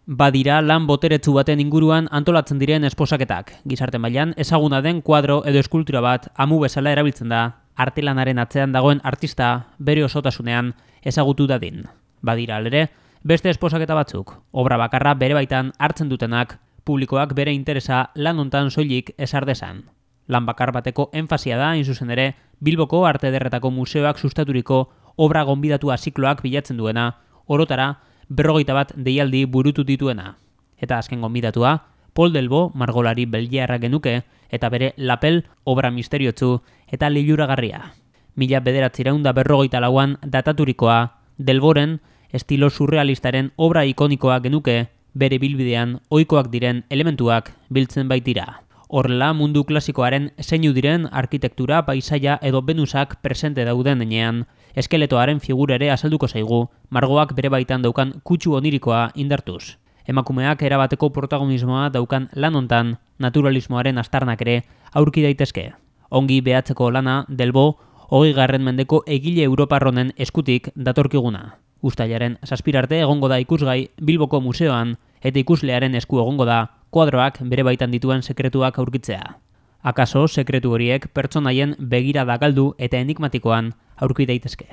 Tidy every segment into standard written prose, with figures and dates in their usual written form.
Badira lan boteretsu baten inguruan antolatzen diren esposaketak. Gizarte mailan ezaguna den kuadro edo eskultura bat amu bezala erabiltzen da, artelanaren atzean dagoen artista bere osotasunean ezagutu dadin. Badira alere, beste esposaketa batzuk, obra bakarra bere baitan hartzen dutenak, publikoak bere interesa lan hontan soilik ezar dezan. Lan bakar bateko enfasia da, hain zuzen ere, Bilboko Arte Ederretako Museoak sustaturiko obra gonbidatua zikloak bilatzen duena, orotara 50 bat deialdi burutu dituena. Eta azken gonbidatua, Paul Delvaux margolari belgiarra genuke, eta bere Lapel obra misteriotsu eta liluragarria. 1954an dataturikoa, Delvauxren estilo surrealistaren obra ikonikoa genuke, bere bilbidean ohikoak diren elementuak biltzen baitira. Horrela mundu klasikoaren zeinu diren arkitektura, paisaia edo Venusak presente dauden enean, eskeletoaren figura ere azalduko zaigu, margoak bere baitan daukan kutsu onirikoa indartuz. Emakumeak erabateko protagonismoa daukan lan hontan, naturalismoaren astarnak ere aurki daitezke. Ongi behatzeko lana Delvaux 20. mendeko egile europarronen eskutik datorkiguna. Uztailaren 7 arte egongo da ikusgai Bilboko museoan, eta ikuslearen esku egongo da kuadroak bere baitan dituen sekretuak aurkitzea. Akaso sekretu horiek pertsonaien begirada galdu eta enigmatikoan aurki daitezke.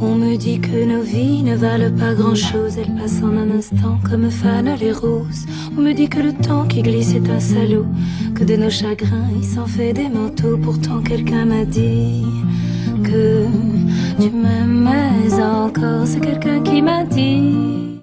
On me dit que nos vies ne valent pas grand-chose, elles passent en un instant comme fanent les roses. On me dit que le temps qui glisse est un salaud, que de nos chagrins il s'en fait des manteaux. Pourtant quelqu'un m'a dit que tu m'aimais encore, c'est quelqu'un qui m'a dit